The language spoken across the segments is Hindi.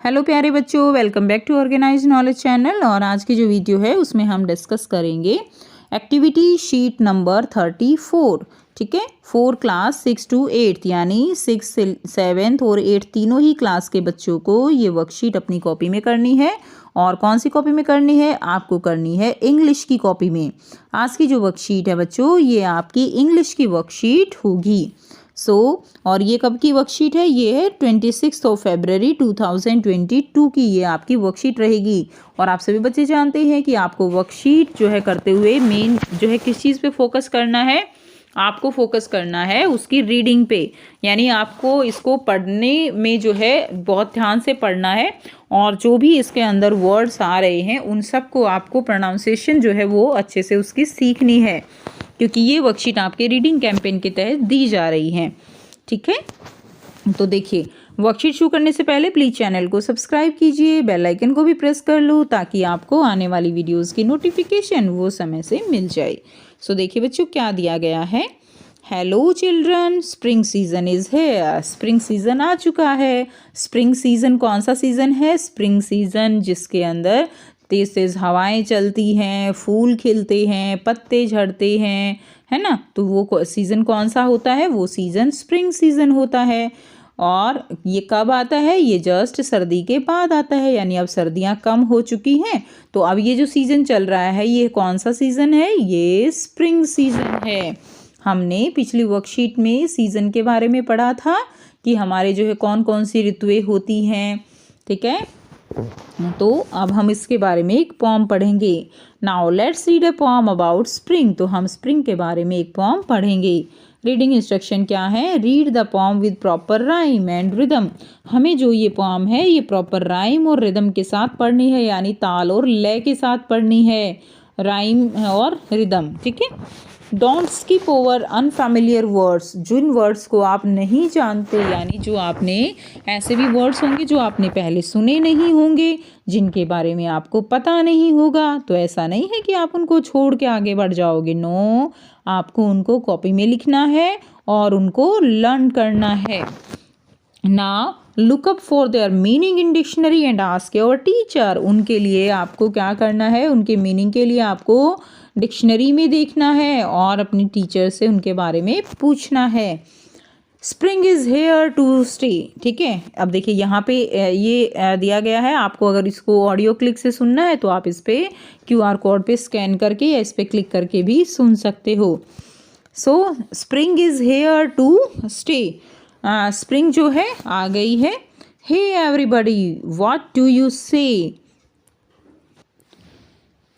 हेलो प्यारे बच्चों, welcome back to organise knowledge channel. और आज की जो वीडियो है उसमें हम डिस्कस करेंगे एक्टिविटी शीट नंबर 34। ठीक है, 4 क्लास 6 to 8 यानी 6, 7 और 8 तीनों ही क्लास के बच्चों को ये वर्कशीट अपनी कॉपी में करनी है। और कौन सी कॉपी में करनी है? आपको करनी है इंग्लिश की कॉपी में। आज की जो वर्कशीट है बच्चों, ये आपकी इंग्लिश की वर्कशीट होगी। और ये कब की वर्कशीट है? ये है 26 फरवरी 2022 की ये आपकी वर्कशीट रहेगी। और आप सभी बच्चे जानते हैं कि आपको वर्कशीट जो है करते हुए मेन जो है किस चीज़ पे फोकस करना है? आपको फोकस करना है उसकी रीडिंग पे, यानी आपको इसको पढ़ने में जो है बहुत ध्यान से पढ़ना है। और जो भी इसके अंदर वर्ड्स आ रहे हैं उन सबको आपको प्रोनाउंसिएशन जो है वो अच्छे से उसकी सीखनी है, क्योंकि ये वर्कशीट आपके रीडिंग कैंपेन के तहत दी जा रही है। ठीक है, तो देखिए वर्कशीट शुरू करने से पहले प्लीज़ चैनल को सब्सक्राइब कीजिए, बेल आइकन को भी प्रेस कर लो ताकि आपको आने वाली वीडियोस की नोटिफिकेशन वो समय से मिल जाए। देखिए बच्चों क्या दिया गया है। Hello children, spring season is here. Spring season आ चुका है। स्प्रिंग सीजन कौन सा सीजन है? स्प्रिंग सीजन जिसके अंदर तेज़ तेज़ हवाएं चलती हैं, फूल खिलते हैं, पत्ते झड़ते हैं, है ना। तो वो सीज़न कौन सा होता है? वो सीज़न स्प्रिंग सीज़न होता है। और ये कब आता है? ये जस्ट सर्दी के बाद आता है, यानी अब सर्दियाँ कम हो चुकी हैं। तो अब ये जो सीज़न चल रहा है ये कौन सा सीज़न है? ये स्प्रिंग सीज़न है। हमने पिछली वर्कशीट में सीज़न के बारे में पढ़ा था कि हमारे जो है कौन कौन सी ऋतुएं होती हैं। ठीक है, तो अब हम इसके बारे में एक पोम पढ़ेंगे। Now let's read a poem about spring. तो हम स्प्रिंग के बारे में एक पोम पढ़ेंगे। रीडिंग इंस्ट्रक्शन क्या है? Read the pome with proper rhyme and rhythm. हमें जो ये पोम है ये प्रॉपर राइम और रिदम के साथ पढ़नी है, यानी ताल और लय के साथ पढ़नी है, राइम और रिदम। ठीक है, don't skip over unfamiliar words. जिन वर्ड्स को आप नहीं जानते, यानी जो आपने ऐसे भी वर्ड्स होंगे जो आपने पहले सुने नहीं होंगे, जिनके बारे में आपको पता नहीं होगा, तो ऐसा नहीं है कि आप उनको छोड़ के आगे बढ़ जाओगे। नो, आपको उनको कॉपी में लिखना है और उनको लर्न करना है। Now look up for their meaning in dictionary and ask your teacher. उनके लिए आपको क्या करना है? उनके मीनिंग के लिए आपको डिक्शनरी में देखना है और अपनी टीचर से उनके बारे में पूछना है। Spring is here to stay. ठीक है, अब देखिए यहाँ पे ये दिया गया है। आपको अगर इसको ऑडियो क्लिक से सुनना है तो आप इस पर QR कोड पे स्कैन करके या इस पर क्लिक करके भी सुन सकते हो। Spring is here to stay. Spring जो है आ गई है। Hey everybody, what do you say?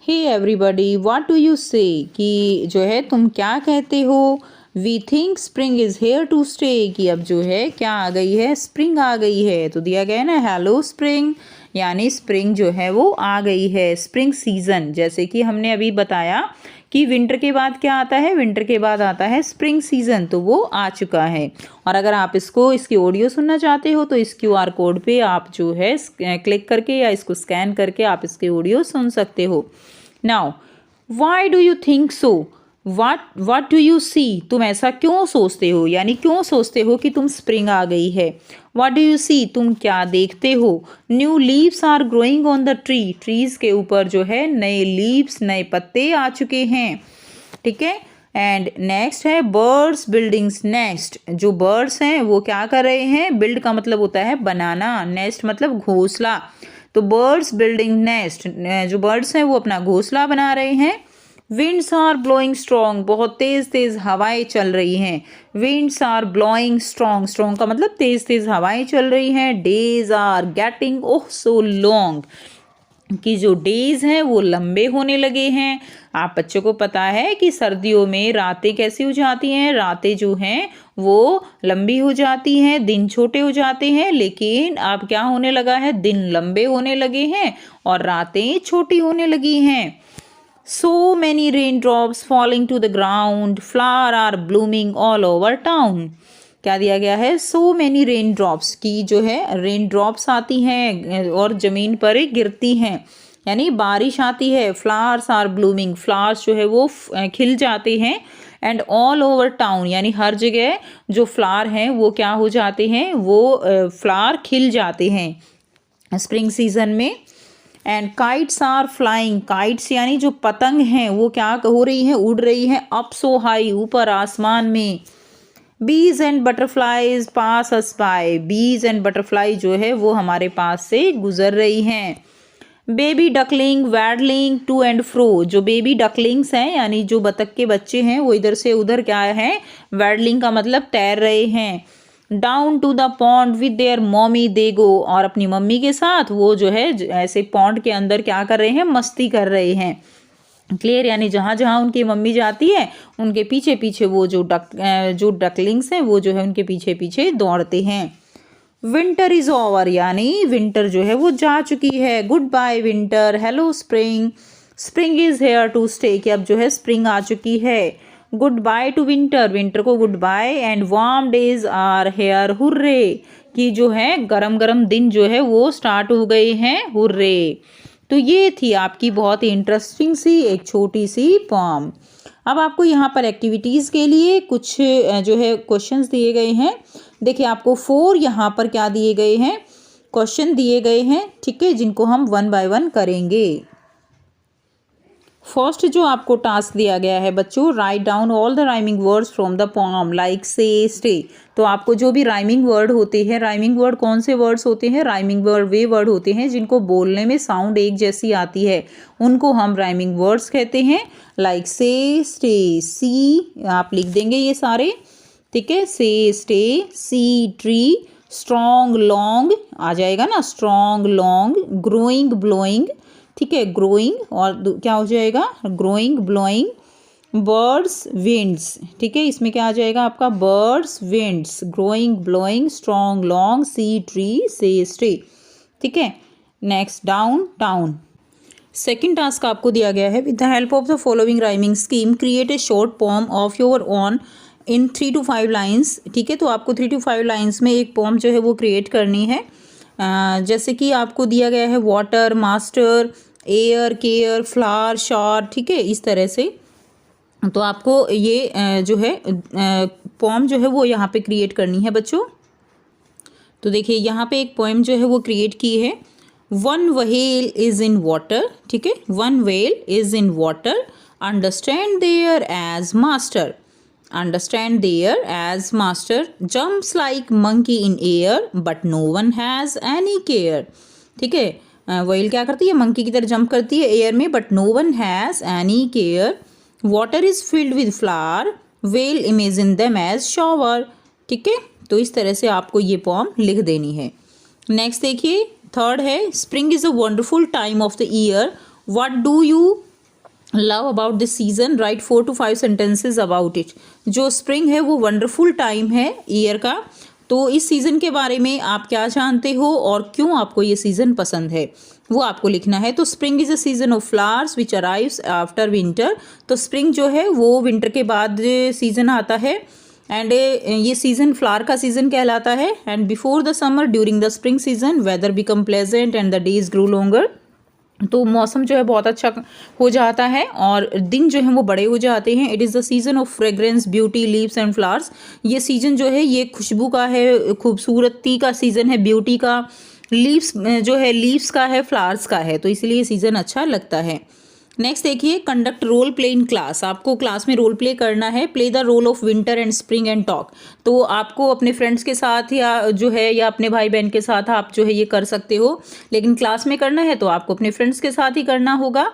Hey everybody, what do you say, कि जो है तुम क्या कहते हो? We think spring is here to stay, कि अब जो है क्या आ गई है? स्प्रिंग आ गई है। तो दिया गया है ना, हेलो स्प्रिंग, यानी स्प्रिंग जो है वो आ गई है। स्प्रिंग सीजन, जैसे कि हमने अभी बताया कि विंटर के बाद क्या आता है? विंटर के बाद आता है स्प्रिंग सीजन, तो वो आ चुका है। और अगर आप इसकी ऑडियो सुनना चाहते हो तो इस QR कोड पे आप जो है क्लिक करके या इसको स्कैन करके आप इसके ऑडियो सुन सकते हो। Now why do you think so? What do you see? तुम ऐसा क्यों सोचते हो, यानी क्यों सोचते हो कि तुम स्प्रिंग आ गई है? What do you see? तुम क्या देखते हो? New leaves are growing on the tree. Trees के ऊपर जो है नए लीव्स, नए पत्ते आ चुके हैं। ठीक है, एंड नेक्स्ट है बर्ड्स बिल्डिंग्स नेस्ट। जो बर्ड्स हैं वो क्या कर रहे हैं? बिल्ड का मतलब होता है बनाना, नेस्ट मतलब घोंसला। तो बर्ड्स बिल्डिंग नेस्ट, जो बर्ड्स हैं वो अपना घोंसला बना रहे हैं। विंड्स आर ब्लोइंग स्ट्रॉन्ग, बहुत तेज़ तेज़ हवाएं चल रही हैं। Winds are blowing strong, strong का मतलब तेज़ तेज़ हवाएं चल रही हैं। Days are getting oh so long, कि जो डेज हैं वो लंबे होने लगे हैं। आप बच्चों को पता है कि सर्दियों में रातें कैसी हो जाती हैं? रातें जो हैं वो लंबी हो जाती हैं, दिन छोटे हो जाते हैं। लेकिन अब क्या होने लगा है? दिन लंबे होने लगे हैं और रातें छोटी होने लगी हैं। So many raindrops falling to the ground, flowers are blooming all over town. क्या दिया गया है? So many raindrops, की जो है रेनड्रॉप्स आती हैं और ज़मीन पर गिरती हैं, यानी बारिश आती है। फ्लावर्स आर ब्लूमिंग, फ्लावर्स जो है वो खिल जाते हैं। एंड ऑल ओवर टाउन, यानी हर जगह जो फ्लावर हैं वो क्या हो जाते हैं? वो फ्लावर खिल जाते हैं। स्प्रिंग सीजन में। And kites are flying, kites यानी जो पतंग हैं वो क्या हो रही हैं, उड़ रही हैं अप सो हाई, ऊपर आसमान में। Bees and butterflies pass us by, bees and butterfly जो है वो हमारे पास से गुजर रही हैं। Baby duckling waddling to and fro, जो बेबी डकलिंग्स हैं यानी जो बतख के बच्चे हैं वो इधर से उधर क्या है, वैडलिंग का मतलब तैर रहे हैं। Down to the pond with their mommy they go, और अपनी मम्मी के साथ वो जो है ऐसे पॉन्ड के अंदर क्या कर रहे हैं, मस्ती कर रहे हैं। क्लियर, यानी जहाँ जहाँ उनकी मम्मी जाती है उनके पीछे पीछे वो जो डकलिंग्स हैं वो जो है उनके पीछे पीछे दौड़ते हैं। विंटर इज ओवर, यानी विंटर जो है वो जा चुकी है। Goodbye winter, hello spring, spring is here to stay, कि अब जो है स्प्रिंग आ चुकी है। Goodbye to winter, winter को goodbye. And warm days are here, hurray, कि जो है गरम गरम दिन जो है वो स्टार्ट हो गए हैं, हुर्रे। तो ये थी आपकी बहुत ही इंटरेस्टिंग सी एक छोटी सी पोम। अब आपको यहाँ पर एक्टिविटीज़ के लिए कुछ जो है क्वेश्चंस दिए गए हैं। देखिए आपको 4 यहाँ पर क्या दिए गए हैं, क्वेश्चन दिए गए हैं, ठीक है, जिनको हम 1 बाय 1 करेंगे। फर्स्ट जो आपको टास्क दिया गया है बच्चों, write down all the rhyming words from the pome like से स्टे। तो आपको जो भी राइमिंग वर्ड होते हैं, राइमिंग वर्ड कौन से वर्ड्स होते हैं, राइमिंग वर्ड वे वर्ड होते हैं जिनको बोलने में साउंड एक जैसी आती है, उनको हम राइमिंग वर्ड्स कहते हैं। लाइक से स्टे, सी आप लिख देंगे ये सारे, ठीक है, से स्टे, सी ट्री, स्ट्रॉन्ग लॉन्ग आ जाएगा ना, स्ट्रॉन्ग लॉन्ग, ग्रोइंग ब्लोइंग, ठीक है, ग्रोइंग, और क्या हो जाएगा, ग्रोइंग ब्लोइंग, बर्ड्स विंड्स, ठीक है, इसमें क्या आ जाएगा आपका, birds winds, growing blowing, strong long, sea tree, say stay, ठीक है। Next down town. Second task आपको दिया गया है, with the help of the following rhyming scheme create a short poem of your own in 3 to 5 lines, ठीक है। तो आपको 3 to 5 लाइन्स में एक पोम जो है वो क्रिएट करनी है। जैसे कि आपको दिया गया है water, master, air, care, flower, sure, ठीक है, इस तरह से। तो आपको ये जो है पोम जो है वो यहाँ पे क्रिएट करनी है बच्चों। तो देखिए यहाँ पे एक पोएम जो है वो क्रिएट की है। One whale is in water, ठीक है, one whale is in water, understand there as master, understand there as master, jumps like monkey in air but no one has any care, ठीक है। व्हेल क्या करती है, मंकी की तरह जंप करती है एयर में, but no one has any care. Water is filled with flower, whale imagine them as shower, ठीक है। तो इस तरह से आपको ये पोम लिख देनी है। नेक्स्ट देखिए, थर्ड है, spring is a wonderful time of the year, what do you love about this season, right 4 to 5 sentences about it. जो स्प्रिंग है वो वंडरफुल टाइम है ईयर का, तो इस सीज़न के बारे में आप क्या जानते हो और क्यों आपको ये सीज़न पसंद है वो आपको लिखना है। तो spring is a season off flowers which arrives after winter, तो स्प्रिंग जो है वो विंटर के बाद सीज़न आता है, एंड ये सीज़न फ्लावर का सीज़न कहलाता है। And before the summer during the spring season weather become pleasant and the days grow longer, तो मौसम जो है बहुत अच्छा हो जाता है और दिन जो है वो बड़े हो जाते हैं। It is the season off fragrance, beauty, leaves and flowers, ये सीज़न जो है ये खुशबू का है, खूबसूरती का सीज़न है, ब्यूटी का, लीव्स जो है लीव्स का है, फ्लावर्स का है, तो इसलिए सीज़न अच्छा लगता है। नेक्स्ट देखिए, conduct role play in class, आपको क्लास में रोल प्ले करना है। Play the role of winter and spring and talk, तो आपको अपने फ्रेंड्स के साथ या जो है या अपने भाई बहन के साथ आप जो है ये कर सकते हो, लेकिन क्लास में करना है तो आपको अपने फ्रेंड्स के साथ ही करना होगा,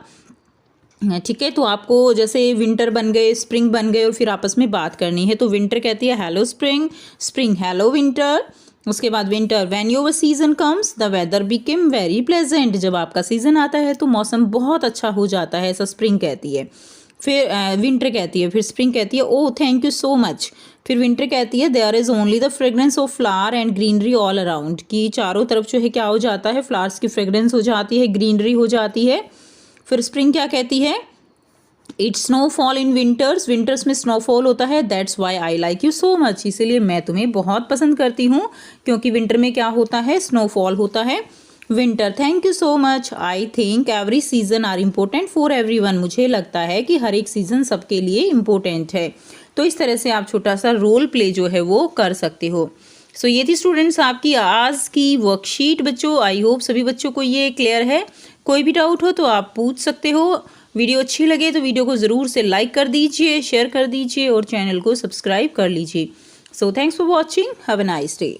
ठीक है। तो आपको जैसे विंटर बन गए, स्प्रिंग बन गए और फिर आपस में बात करनी है। तो विंटर कहती है hello spring, spring hello winter, उसके बाद winter when your season comes the weather became very pleasant, जब आपका सीज़न आता है तो मौसम बहुत अच्छा हो जाता है, ऐसा स्प्रिंग कहती है। फिर विंटर कहती है, फिर स्प्रिंग कहती है oh thank you so much, फिर विंटर कहती है there is only the fragrance of flower and greenery all around, कि चारों तरफ जो है क्या हो जाता है, फ्लावर्स की फ्रेग्रेंस हो जाती है, ग्रीनरी हो जाती है। फिर स्प्रिंग क्या कहती है, it's snowfall in winters, winters में स्नोफॉल होता है, that's why I like you so much, इसीलिए मैं तुम्हें बहुत पसंद करती हूँ, क्योंकि विंटर में क्या होता है, स्नोफॉल होता है। Winter thank you so much, I think every season are important for every one, मुझे लगता है कि हर एक सीज़न सबके लिए इम्पोर्टेंट है। तो इस तरह से आप छोटा सा रोल प्ले जो है वो कर सकते हो। सो ये थी स्टूडेंट्स आपकी आज की वर्कशीट बच्चों। आई होप सभी बच्चों को ये क्लियर है। कोई भी डाउट हो तो आप पूछ सकते हो। वीडियो अच्छी लगे तो वीडियो को ज़रूर से लाइक कर दीजिए, शेयर कर दीजिए और चैनल को सब्सक्राइब कर लीजिए। So thanks for watching, have a nice day.